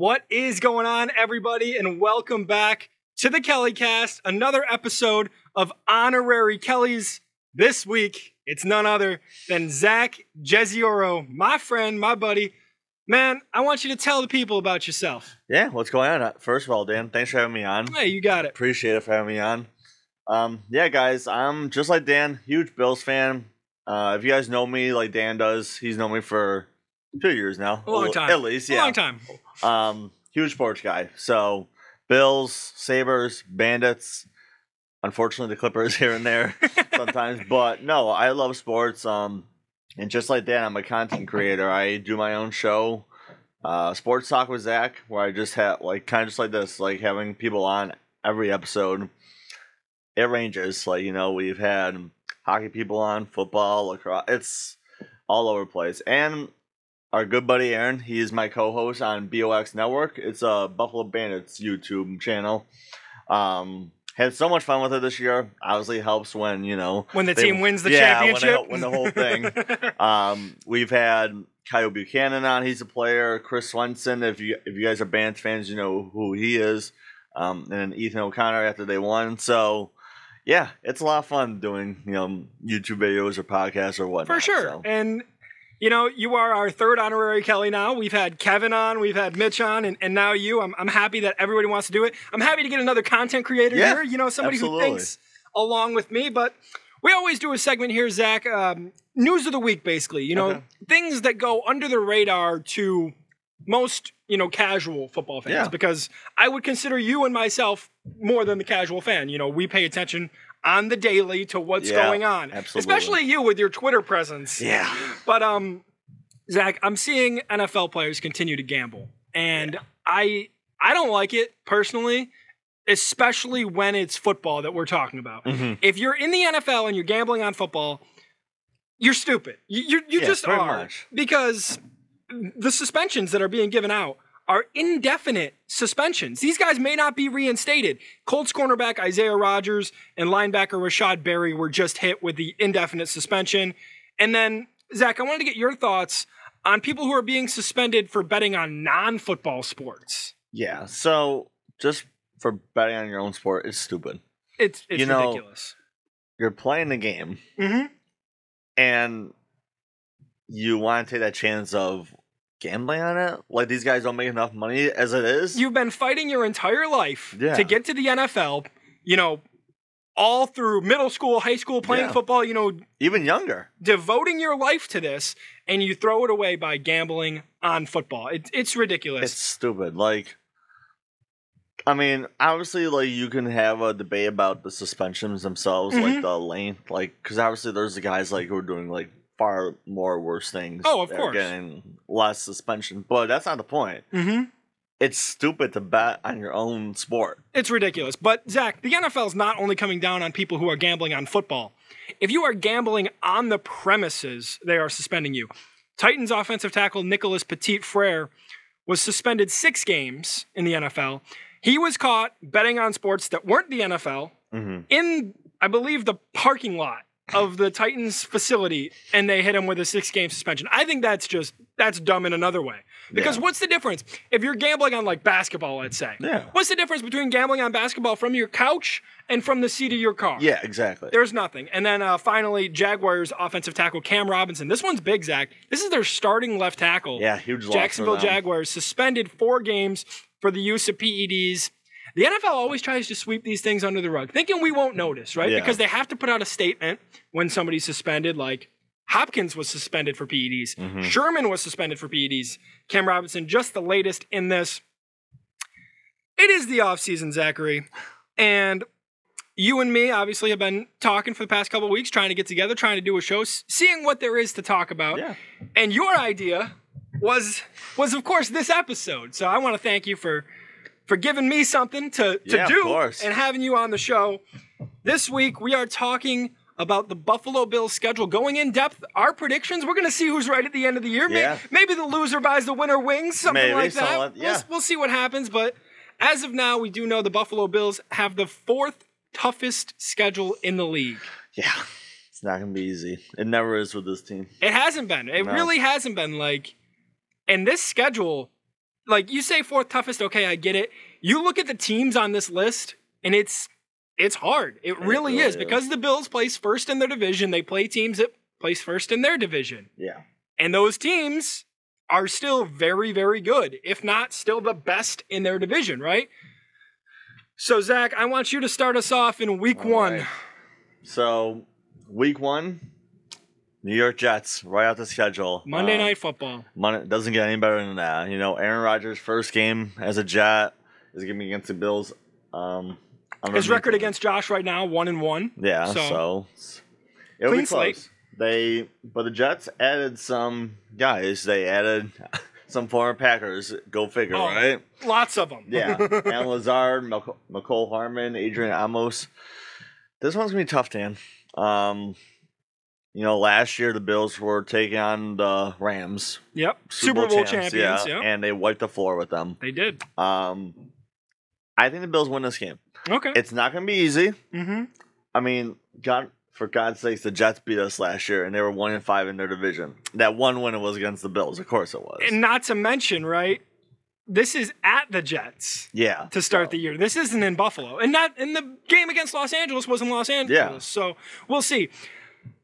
What is going on, everybody, and welcome back to the Kelly Cast, another episode of Honorary Kellys. This week, it's none other than Zach Jezioro, my friend, my buddy. Man, I want you to tell the people about yourself. Yeah, what's going on? First of all, Dan, thanks for having me on. Hey, you got it. Appreciate it for having me on. Yeah, guys, I'm just like Dan, huge Bills fan. If you guys know me like Dan does, he's known me for 2 years now. A long time. At least, yeah. A long time. Huge sports guy. So, Bills, Sabres, Bandits. Unfortunately, the Clippers here and there sometimes. But, no, I love sports. And just like Dan, I'm a content creator. I do my own show, Sports Talk with Zach, where I just have, like, kind of just like this, like, having people on every episode. It ranges. Like, you know, we've had hockey people on, football, lacrosse. It's all over the place. And our good buddy Aaron, he is my co-host on BOX Network. It's a Buffalo Bandits YouTube channel. Had so much fun with it this year. Obviously helps when, you know, when the team wins the championship. When the whole thing. We've had Kyle Buchanan on. He's a player. Chris Swenson, if you guys are Bandits fans, you know who he is. And then Ethan O'Connor after they won. So, yeah, it's a lot of fun doing, you know, YouTube videos or podcasts or whatnot. For sure. So. And you know, you are our third Honorary Kelly now. We've had Kevin on, we've had Mitch on, and now you. I'm happy that everybody wants to do it. I'm happy to get another content creator here, you know, somebody absolutely. who thinks along with me. But we always do a segment here, Zach, news of the week, basically. You know, things that go under the radar to most, you know, casual football fans. Because I would consider you and myself more than the casual fan. You know, we pay attention on the daily to what's going on. Absolutely. Especially you with your Twitter presence. Yeah. But, Zach, I'm seeing NFL players continue to gamble. And I don't like it personally, especially when it's football that we're talking about. If you're in the NFL and you're gambling on football, you're stupid. You just are. Much. Because the suspensions that are being given out are indefinite suspensions. These guys may not be reinstated. Colts cornerback Isaiah Rodgers and linebacker Rashad Berry were just hit with the indefinite suspension. And then, Zach, I wanted to get your thoughts on people who are being suspended for betting on non-football sports. Yeah, so just for betting on your own sport is stupid. It's ridiculous. You're playing the game, and you want to take that chance of gambling on it? Like, these guys don't make enough money as it is? You've been fighting your entire life to get to the NFL, you know, all through middle school, high school, playing football, you know. Even younger. Devoting your life to this, and you throw it away by gambling on football. It's ridiculous. It's stupid. Like, I mean, obviously, like, you can have a debate about the suspensions themselves, like the length, like, because obviously there's the guys, like, who are doing, like, far more worse things. Oh, of course. Getting less suspension, but that's not the point. It's stupid to bet on your own sport. It's ridiculous. But, Zach, the NFL is not only coming down on people who are gambling on football. If you are gambling on the premises, they are suspending you. Titans offensive tackle Nicholas Petit-Frere was suspended 6 games in the NFL. He was caught betting on sports that weren't the NFL in, I believe, the parking lot of the Titans facility, and they hit him with a 6-game suspension. I think that's dumb in another way. Because what's the difference? If you're gambling on, like, basketball, let's say. What's the difference between gambling on basketball from your couch and from the seat of your car? Yeah, exactly. There's nothing. And then finally, Jaguars offensive tackle Cam Robinson. This one's big, Zach. This is their starting left tackle. Yeah, huge loss. Jacksonville Jaguars suspended 4 games for the use of PEDs. The NFL always tries to sweep these things under the rug, thinking we won't notice, right? Because they have to put out a statement when somebody's suspended, like Hopkins was suspended for PEDs. Sherman was suspended for PEDs. Cam Robinson, just the latest in this. It is the offseason, Zachary. And you and me, obviously, have been talking for the past couple of weeks, trying to get together, trying to do a show, seeing what there is to talk about. And your idea was of course, this episode. So I want to thank you for giving me something to do and having you on the show. This week, we are talking about the Buffalo Bills schedule, going in depth. Our predictions, we're going to see who's right at the end of the year. Maybe the loser buys the winner wings, something like that. We'll see what happens. But as of now, we do know the Buffalo Bills have the 4th toughest schedule in the league. Yeah, it's not going to be easy. It never is with this team. It hasn't been. It really hasn't been. Like, and this schedule like you say, fourth toughest. Okay, I get it. You look at the teams on this list, and it's hard. It really is because the Bills place first in their division. They play teams that place first in their division. Yeah. And those teams are still very, very good, if not still the best in their division, right? So, Zach, I want you to start us off in week one. Right. So, week one, New York Jets, right out the schedule. Monday Night Football. Doesn't get any better than that. You know, Aaron Rodgers' first game as a Jet is going to be against the Bills. His record against Josh right now, 1-1. Yeah, so it'll be close. But the Jets added some guys. They added some former Packers. Go figure, right? Lots of them. Yeah. Alan Lazard, McCole Harmon, Adrian Amos. This one's going to be tough, Dan. You know, last year the Bills were taking on the Rams. Yep. Super Bowl champions. Yeah, yep. And they wiped the floor with them. They did. I think the Bills win this game. Okay. It's not going to be easy. Mm-hmm. I mean, for God's sakes, the Jets beat us last year, and they were 1-5 in their division. That one win was against the Bills. Of course it was. And not to mention, right, this is at the Jets. Yeah. To start the year. This isn't in Buffalo. And the game against Los Angeles was in Los Angeles. Yeah. So we'll see.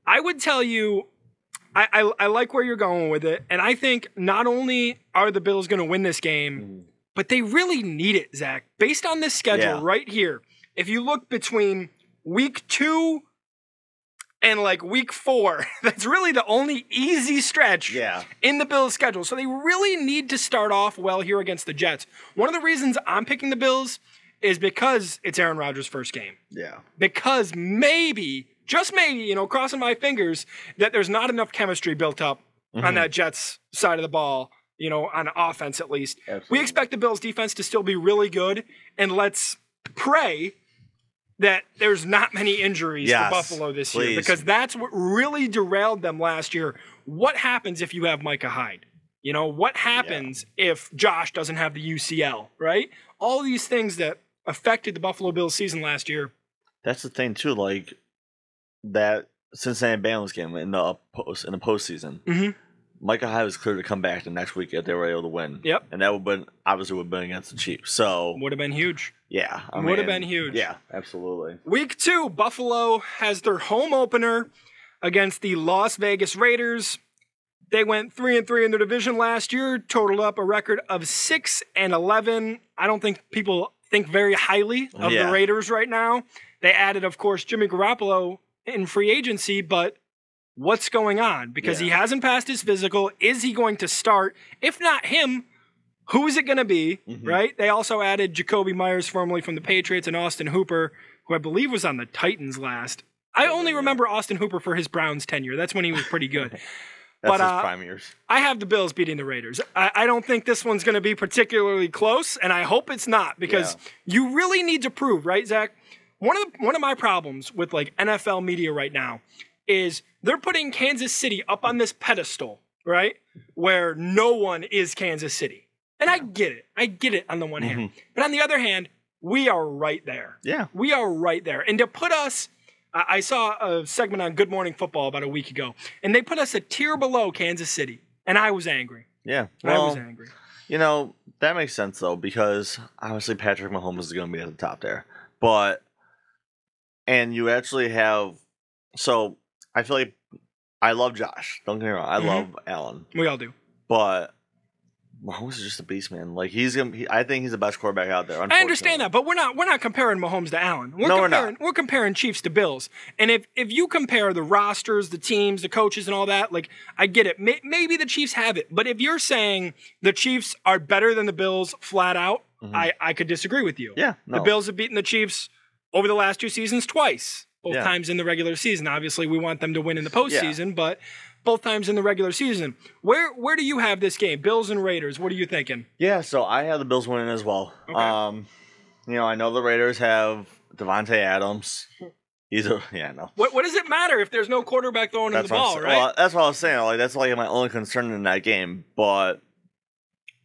I would tell you, I like where you're going with it. And I think not only are the Bills going to win this game, but they really need it, Zach. Based on this schedule right here, if you look between week 2 and like week 4, that's really the only easy stretch in the Bills' schedule. So they really need to start off well here against the Jets. One of the reasons I'm picking the Bills is because it's Aaron Rodgers' first game. Yeah. Because maybe, just maybe, you know, crossing my fingers, that there's not enough chemistry built up on that Jets side of the ball. You know, on offense at least. Absolutely. We expect the Bills' defense to still be really good, and let's pray that there's not many injuries to Buffalo this year, because that's what really derailed them last year. What happens if you have Micah Hyde? You know, what happens if Josh doesn't have the UCL, right? All these things that affected the Buffalo Bills season last year. That's the thing, too, like that Cincinnati Bengals game in the postseason. Mm-hmm. Micah Hyde was clear to come back the next week if they were able to win. Yep. And that would have been against the Chiefs. So would have been huge. Yeah. Would have been huge. Yeah, absolutely. Week 2, Buffalo has their home opener against the Las Vegas Raiders. They went 3-3 in their division last year, totaled up a record of 6-11. I don't think people think very highly of the Raiders right now. They added, of course, Jimmy Garoppolo in free agency, but what's going on? Because he hasn't passed his physical. Is he going to start? If not him, who is it going to be, right? They also added Jacoby Myers, formerly from the Patriots, and Austin Hooper, who I believe was on the Titans last. I only remember Austin Hooper for his Browns tenure. That's when he was pretty good. That's his prime years. I have the Bills beating the Raiders. I don't think this one's going to be particularly close, and I hope it's not, because you really need to prove, right, Zach? One of my problems with like NFL media right now is they're putting Kansas City up on this pedestal, right, where no one is Kansas City. And I get it. I get it on the one hand. But on the other hand, we are right there. Yeah. We are right there. And to put us, I saw a segment on Good Morning Football about a week ago, and they put us a tier below Kansas City. And I was angry. Yeah. Well, I was angry. You know, that makes sense, though, because obviously Patrick Mahomes is going to be at the top there. And you actually have, so I feel like I love Josh. Don't get me wrong. I love Allen. We all do. But Mahomes is just a beast, man. Like I think he's the best quarterback out there. I understand that, but we're not comparing Mahomes to Allen. We're not. We're comparing Chiefs to Bills. And if you compare the rosters, the teams, the coaches, and all that, like I get it. Maybe the Chiefs have it, but if you're saying the Chiefs are better than the Bills flat out, I could disagree with you. Yeah, no. The Bills have beaten the Chiefs over the last 2 seasons twice. Both times in the regular season. Obviously, we want them to win in the postseason, but both times in the regular season. Where do you have this game? Bills and Raiders. What are you thinking? Yeah, so I have the Bills winning as well. Okay. You know, I know the Raiders have Devontae Adams. No. What does it matter if there's no quarterback throwing in the ball, right? Well, that's what I was saying. Like that's like my only concern in that game. But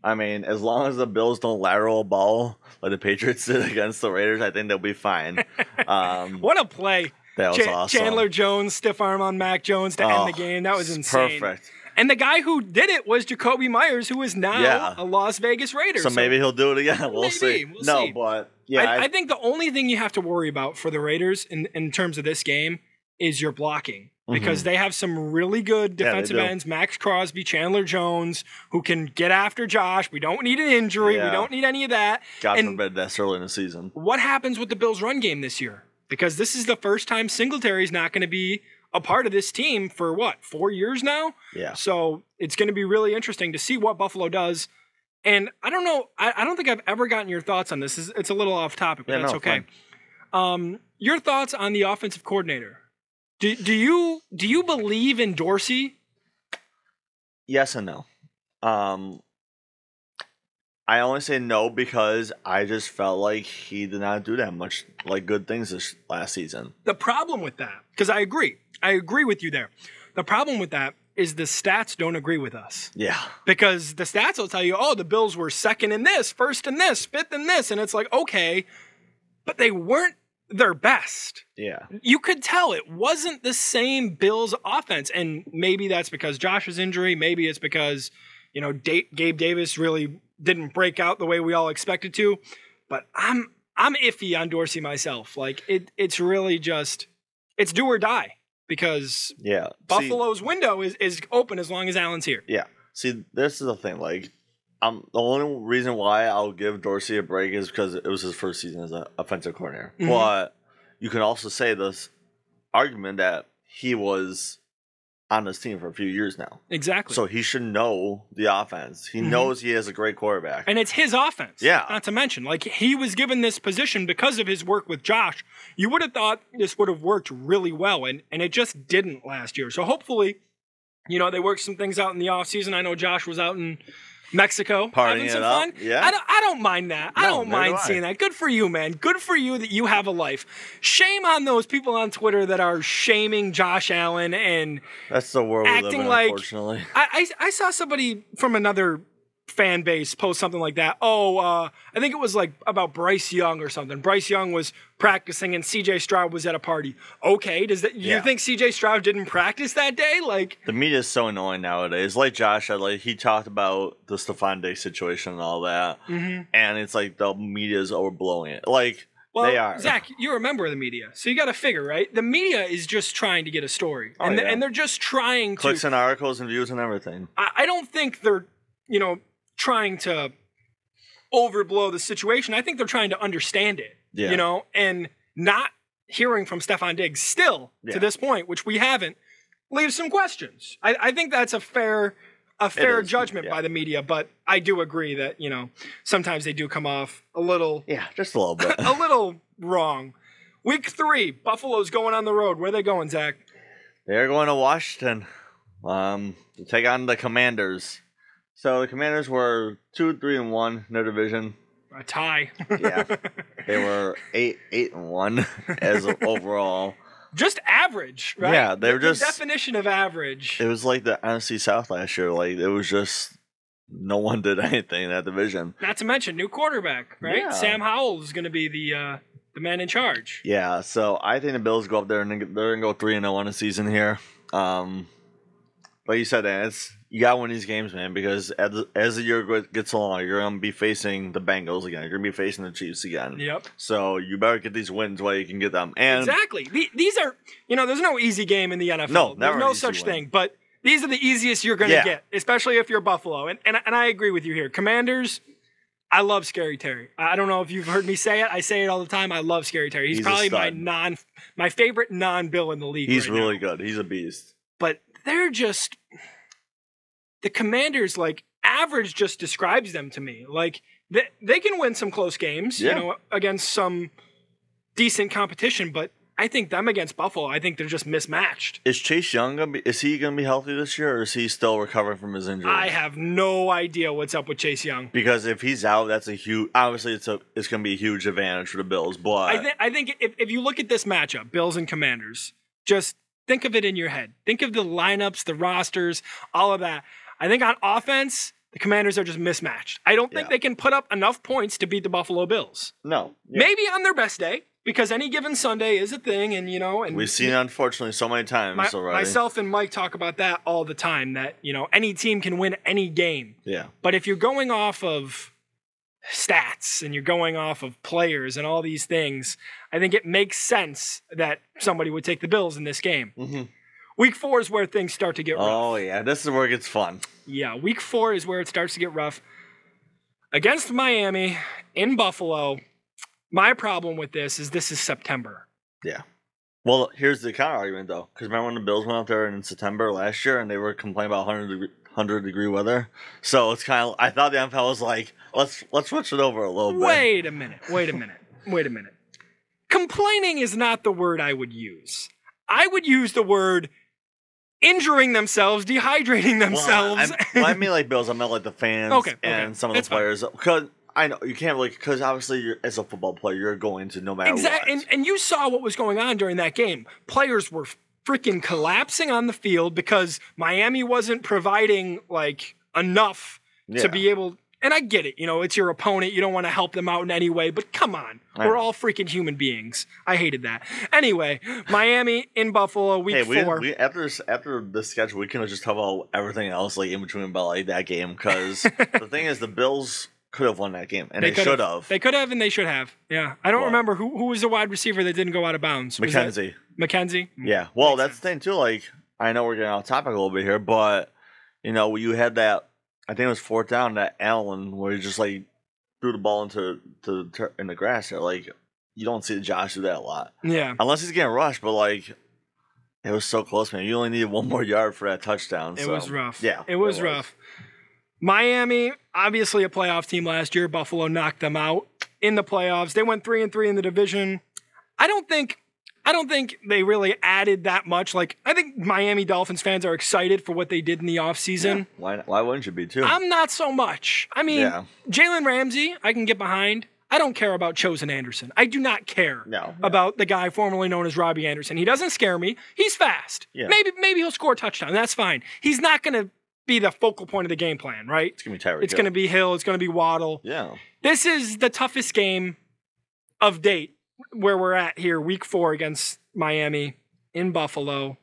I mean, as long as the Bills don't lateral a ball like the Patriots did against the Raiders, I think they'll be fine. What a play. That was awesome. Chandler Jones, stiff arm on Mac Jones to end the game. That was insane. Perfect. And the guy who did it was Jacoby Myers, who is now a Las Vegas Raider. So maybe he'll do it again. We'll see. We'll see. But I think the only thing you have to worry about for the Raiders in terms of this game is your blocking. Because they have some really good defensive ends, Max Crosby, Chandler Jones, who can get after Josh. We don't need an injury. We don't need any of that. God forbid that's early in the season. What happens with the Bills' run game this year? Because this is the first time Singletary's not going to be a part of this team for, 4 years now? Yeah. So it's going to be really interesting to see what Buffalo does. And I don't know. I don't think I've ever gotten your thoughts on this. It's a little off topic, but that's okay. Your thoughts on the offensive coordinator? Do you believe in Dorsey? Yes and no. I only say no because I just felt like he did not do that much good things this last season. The problem with that, because I agree with you there. The problem with that is the stats don't agree with us. Yeah. Because the stats will tell you, the Bills were second in this, first in this, fifth in this, and it's like, okay, but they weren't their best. Yeah. You could tell it wasn't the same Bills offense. And maybe that's because Josh's injury. Maybe it's because, Gabe Davis really didn't break out the way we all expected to. But I'm iffy on Dorsey myself. It's really just, it's do or die. Because Buffalo's window is open as long as Allen's here. Yeah. See, this is the thing. The only reason why I'll give Dorsey a break is because it was his first season as an offensive coordinator. Mm-hmm. But you can also say this argument that he was on this team for a few years now. Exactly. So he should know the offense. He knows he has a great quarterback. And it's his offense. Yeah. Not to mention, he was given this position because of his work with Josh. You would have thought this would have worked really well, and it just didn't last year. So hopefully, they worked some things out in the offseason. I know Josh was out in Mexico having some fun. Yeah. I don't mind that. I don't mind seeing that. Good for you, man. Good for you that you have a life. Shame on those people on Twitter that are shaming Josh Allen and that's the world we live in, unfortunately. I saw somebody from another fan base post something like that. I think it was about Bryce Young or something. Bryce Young was practicing and CJ Stroud was at a party. Okay, you think CJ Stroud didn't practice that day? The media is so annoying nowadays. Josh said, he talked about the Stephon Diggs situation and all that, and it's the media is overblowing it. They are. Zach, you're a member of the media, so you got to figure, right? The media is just trying to get a story, and they're just trying to clicks and articles and views and everything. I don't think they're trying to overblow the situation. I think they're trying to understand it, and not hearing from Stephon Diggs still to this point, which we haven't, leaves some questions. I think that's a fair judgment by the media, but I do agree that, sometimes they do come off a little... Yeah, just a little bit. a little wrong. Week 3, Buffalo's going on the road. Where are they going, Zach? They're going to Washington to take on the Commanders. So the Commanders were 2-3-1 in their division. A tie. Yeah, they were 8-1 as overall. Just average, right? Yeah, they were just the definition of average. It was like the NFC South last year. It was just no one did anything in that division. Not to mention new quarterback, right? Yeah. Sam Howell is going to be the man in charge. Yeah, so I think the Bills go up there and they're going to go 3-0 a season here. But you said that you got to win these games, man, because as the year gets along, you're going to be facing the Bengals again. You're going to be facing the Chiefs again. Yep. So you better get these wins while you can get them. And exactly. These are, there's no easy game in the NFL. No, there's no such thing. But these are the easiest you're going to get, especially if you're Buffalo. And I agree with you here. Commanders, I love Scary Terry. I don't know if you've heard me say it. I say it all the time. I love Scary Terry. He's probably my favorite non-Bill in the league. He's really good. He's a beast. But they're just... The Commanders, average just describes them to me. They can win some close games, against some decent competition, but I think them against Buffalo, I think they're just mismatched. Is Chase Young is he going to be healthy this year, or is he still recovering from his injury? I have no idea what's up with Chase Young. Because if he's out, that's obviously it's going to be a huge advantage for the Bills. But I think if you look at this matchup, Bills and Commanders, just think of it in your head. Think of the lineups, the rosters, all of that. I think on offense, the Commanders are just mismatched. I don't think they can put up enough points to beat the Buffalo Bills. No. Yeah. Maybe on their best day. because any given Sunday is a thing, and and we've seen it unfortunately so many times already. Myself and Mike talk about that all the time. That any team can win any game. Yeah. But if you're going off of stats and you're going off of players and all these things, I think it makes sense that somebody would take the Bills in this game. Mm-hmm. Week 4 is where things start to get rough. Oh yeah, this is where it gets fun. Yeah, week 4 is where it starts to get rough. Against Miami in Buffalo. My problem with this is September. Yeah. Well, here's the counter argument, though. Because remember when the Bills went out there in September last year and they were complaining about 100-degree weather? So it's kind of... I thought the NFL was like, let's switch it over a little bit. Wait a minute. Complaining is not the word I would use. I would use the word injuring themselves, dehydrating themselves. Well, I mean like Bills. I meant like the fans and some of the players. Because... I know you can't really, because obviously as a football player, you're going to no matter what. And you saw what was going on during that game. Players were freaking collapsing on the field because Miami wasn't providing enough to be able. And I get it, it's your opponent. You don't want to help them out in any way. But come on, we're all freaking human beings. I hated that. Anyway, Miami in Buffalo, week 4. After the schedule, we can just talk about everything else in between about that game, because the thing is, the Bills could have won that game, and they should have. They could have, and they should have. Yeah, I don't remember who was the wide receiver that didn't go out of bounds. McKenzie. Yeah. Well, that's the thing too. I know we're getting off topic a little bit here, but you had that. I think it was 4th down, that Allen where he just threw the ball in the grass there. You don't see Josh do that a lot. Yeah. Unless he's getting rushed, but it was so close, man. You only needed 1 more yard for that touchdown. It was rough. Yeah. It was rough. Miami, obviously a playoff team last year. Buffalo knocked them out in the playoffs. They went 3-3 in the division. I don't think they really added that much. I think Miami Dolphins fans are excited for what they did in the offseason. Yeah. Why wouldn't you be too? I'm not so much. I mean, Jalen Ramsey, I can get behind. I don't care about Chosen Anderson. I do not care about the guy formerly known as Robbie Anderson. He doesn't scare me. He's fast. Yeah. Maybe he'll score a touchdown. That's fine. He's not going to be the focal point of the game plan, right? It's going to be Tyreek. It's going to be Hill. It's going to be Waddle. Yeah. This is the toughest game of date where we're at here, week 4 against Miami in Buffalo.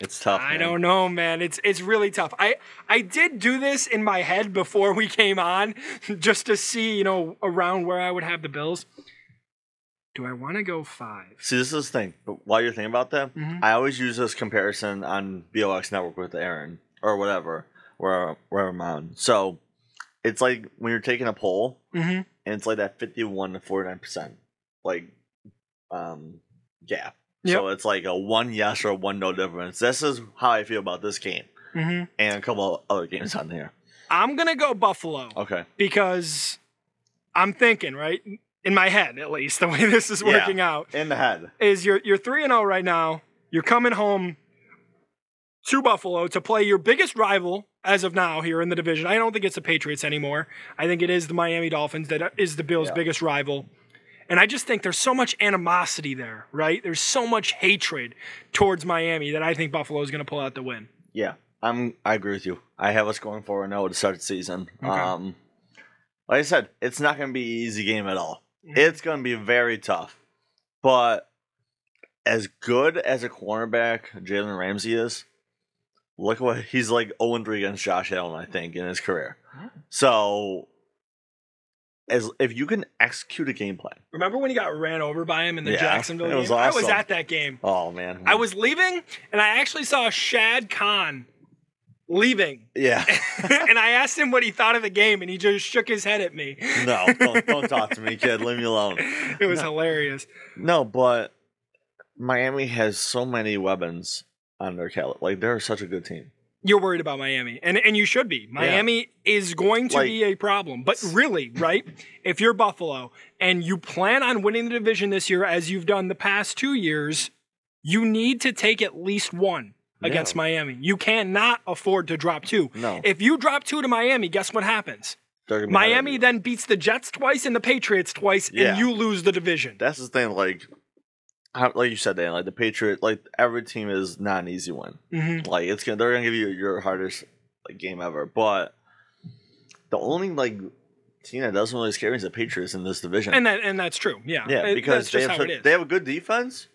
It's tough, man. I don't know, man. It's really tough. I did do this in my head before we came on just to see, around where I would have the Bills. Do I want to go 5? See, this is the thing. But while you're thinking about that, I always use this comparison on BOX Network with Aaron or whatever, where I'm on. So it's like when you're taking a poll, and it's like that 51 to 49% gap. Yep. So it's like a 1 yes or a 1 no difference. This is how I feel about this game, and a couple of other games on here. I'm gonna go Buffalo. Okay. Because I'm thinking, right? In my head, at least, the way this is working out. In the head. Is you're 3-0 right now. You're coming home to Buffalo to play your biggest rival as of now here in the division. I don't think it's the Patriots anymore. I think it is the Miami Dolphins that is the Bills' biggest rival. And I just think there's so much animosity there, right? There's so much hatred towards Miami that I think Buffalo is going to pull out the win. Yeah, I agree with you. I have us going 4-0 to start the season. Okay. Like I said, it's not going to be an easy game at all. It's going to be very tough. But as good as a cornerback Jalen Ramsey is, look what he's 0-3 against Josh Allen, I think, in his career. So if you can execute a game plan. Remember when he got ran over by him in the Jacksonville game? Awesome. I was at that game. Oh, man. I was leaving, and I actually saw Shad Khan leaving. Yeah. And I asked him what he thought of the game, and he just shook his head at me. No, don't talk to me, kid. Leave me alone. It was hilarious. No, but Miami has so many weapons on their caliber. They're such a good team. You're worried about Miami, and you should be. Miami is going to be a problem. But really, right, if you're Buffalo and you plan on winning the division this year as you've done the past 2 years, you need to take at least 1 against Miami. You cannot afford to drop 2. No. If you drop 2 to Miami, guess what happens? Miami then beats the Jets twice and the Patriots twice, and you lose the division. That's the thing, like you said, Dan, the Patriot, every team is not an easy one. Mm-hmm. They're gonna give you your hardest game ever. But the only team that doesn't really scare me is the Patriots in this division. And that's true. Yeah. Yeah, because they have a good defense.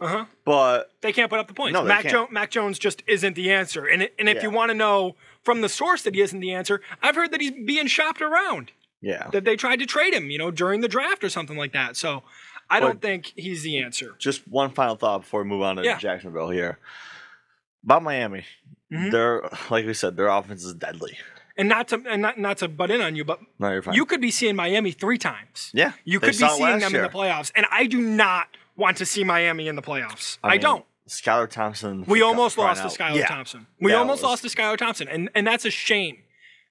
But they can't put up the points. No, Mac Jones just isn't the answer. And if you want to know from the source that he isn't the answer, I've heard that he's being shopped around. Yeah. That they tried to trade him, during the draft or something like that. So I don't think he's the answer. Just one final thought before we move on to Jacksonville here. About Miami. They're, like we said, their offense is deadly. And not to butt in on you, but no, you're fine. You could be seeing Miami 3 times. Yeah. You could be seeing them in the playoffs. And I do not want to see Miami in the playoffs. I don't. Skylar Thompson. We almost lost to Skylar Thompson. We almost lost to Skylar Thompson. And that's a shame.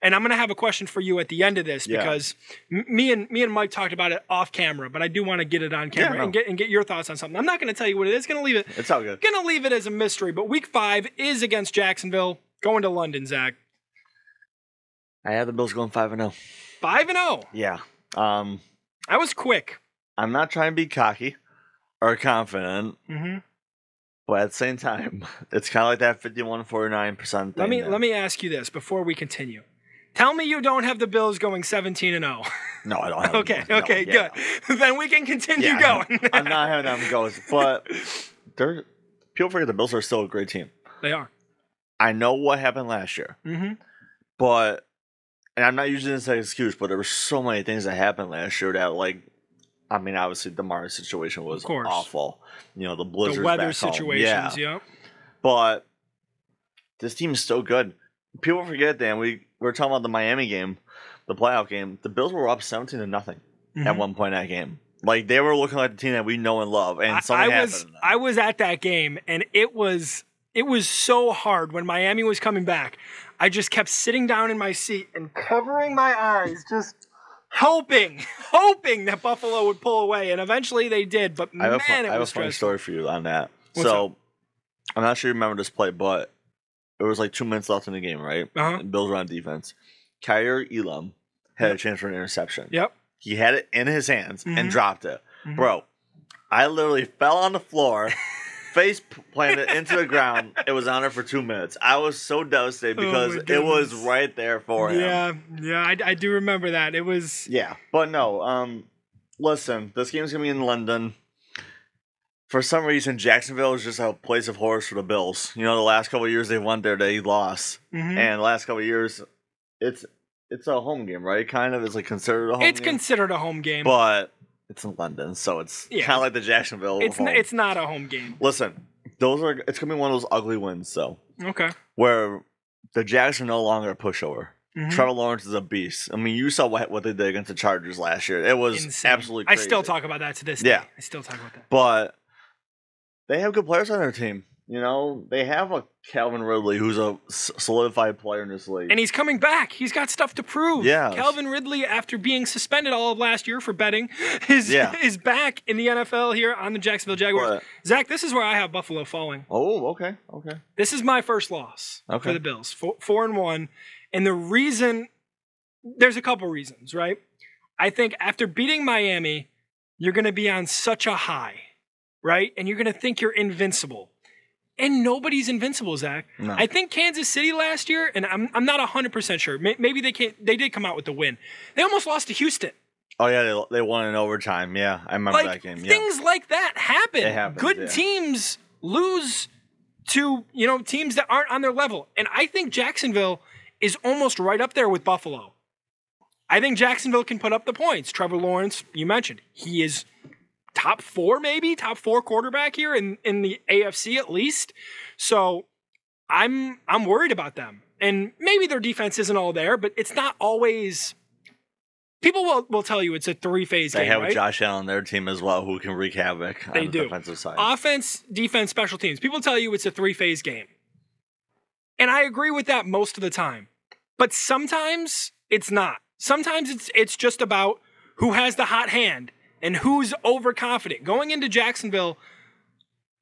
And I'm going to have a question for you at the end of this because me and Mike talked about it off camera, but I do want to get it on camera and get your thoughts on something. I'm not going to tell you what it is. Going to leave it. It's all good. Going to leave it as a mystery. But Week 5 is against Jacksonville, going to London. Zach, I have the Bills going 5-0. 5-0. Yeah. I was quick. I'm not trying to be cocky or confident. But at the same time, it's kind of like that 51-49% thing. Let me ask you this before we continue. Tell me you don't have the Bills going 17-0. No, I don't have Okay, them. Okay, good. Then we can continue going. I'm not having them go. But people forget the Bills are still a great team. They are. I know what happened last year. But, and I'm not using this as an excuse, but there were so many things that happened last year that, obviously Damar's situation was awful. The blizzards, the weather situations, yeah. But this team is still good. People forget that we were talking about the Miami game, the playoff game. The Bills were up 17-0 at one point in that game. They were looking like the team that we know and love, and something happened. I was at that game, and it was so hard when Miami was coming back. I just kept sitting down in my seat and covering my eyes, just hoping that Buffalo would pull away, and eventually they did. But I have it was a funny story for you on that. What's up? I'm not sure you remember this play, but it was 2 minutes left in the game, right? And Bills were on defense. Kyrie Elam had a chance for an interception. Yep. He had it in his hands and dropped it. Bro, I literally fell on the floor, face planted into the ground. It was on there for 2 minutes. I was so devastated because it was right there for him. Yeah, I do remember that. It was... Yeah, but no, listen, this game's going to be in London. For some reason, Jacksonville is just a place of horrors for the Bills. The last couple of years they won there, they lost. And the last couple of years, it's a home game, right? Kind of. It's considered a home game. It's considered a home game. But it's in London, so it's kind of like the Jacksonville home. It's not a home game. Listen, it's going to be one of those ugly wins, though. Okay. Where the Jags are no longer a pushover. Trevor Lawrence is a beast. You saw what they did against the Chargers last year. It was insane. Absolutely crazy. I still talk about that to this day. Yeah. I still talk about that. But they have good players on their team. They have a Calvin Ridley who's a solidified player in this league. And he's coming back. He's got stuff to prove. Yeah. Calvin Ridley, after being suspended all of last year for betting, is back in the NFL here on the Jacksonville Jaguars. Zach, this is where I have Buffalo falling. Oh, okay. This is my first loss for the Bills. 4-1. And the reason, there's a couple reasons, right? I think after beating Miami, you're going to be on such a high, right? And you're going to think you're invincible. And nobody's invincible, Zach. No. I think Kansas City last year, and I'm not 100% sure. Maybe they did come out with the win. They almost lost to Houston. Oh, yeah, they won in overtime. Yeah, I remember that game. Yeah. Things like that happen. They happen. Good teams lose to, teams that aren't on their level. And I think Jacksonville is almost right up there with Buffalo. I think Jacksonville can put up the points. Trevor Lawrence, you mentioned, he is top 4 quarterback here in the AFC at least. So I'm worried about them. And maybe their defense isn't all there, but it's not always. People will tell you it's a 3-phase game. They have right? Josh Allen on their team as well who can wreak havoc on the defensive side. Offense, defense, special teams. People tell you it's a 3-phase game. And I agree with that most of the time. But sometimes it's not. Sometimes it's just about who has the hot hand and who's overconfident. Going into Jacksonville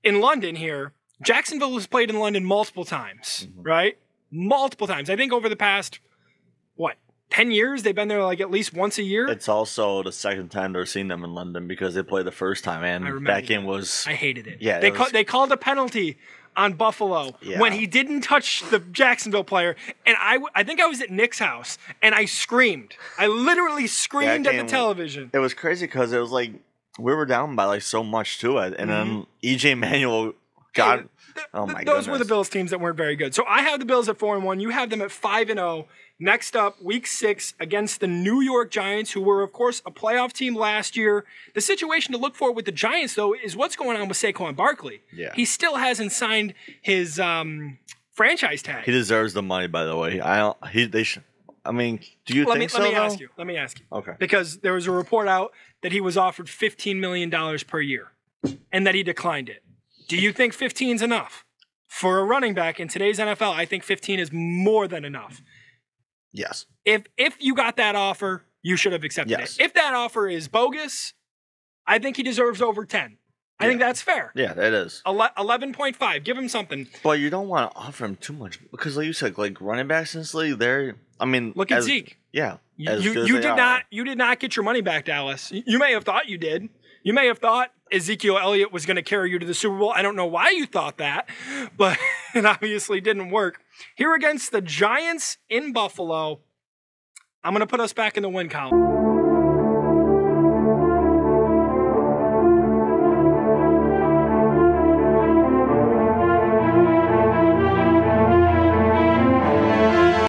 in London here, Jacksonville has played in London multiple times, right? Multiple times. I think over the past, 10 years? They've been there at least once a year? It's also the second time they're seeing them in London because they played the first time, and that game was... I hated it. Yeah, they called a penalty on Buffalo when he didn't touch the Jacksonville player. And I think I was at Nick's house, and I screamed. I literally screamed at the television. It was crazy because it was like we were down by like so much to it. And then E.J. Manuel got... Oh my Those were the Bills teams that weren't very good. So I have the Bills at 4-1. You have them at 5-0. Next up, Week 6 against the New York Giants, who were, of course, a playoff team last year. The situation to look for with the Giants, though, is what's going on with Saquon Barkley. Yeah. He still hasn't signed his franchise tag. He deserves the money, by the way. Do you think so? Let me ask you. Okay. Because there was a report out that he was offered $15 million per year, and that he declined it. Do you think 15 is enough? For a running back in today's NFL, I think 15 is more than enough. Yes. If you got that offer, you should have accepted it. If that offer is bogus, I think he deserves over 10. I think that's fair. Yeah, that is. 11.5. Give him something. But you don't want to offer him too much because, like you said, like running backs in this league, look at Zeke. Yeah. You did not get your money back, Dallas. You may have thought you did. You may have thought Ezekiel Elliott was going to carry you to the Super Bowl. I don't know why you thought that, but it obviously didn't work. Here against the Giants in Buffalo, I'm going to put us back in the win column.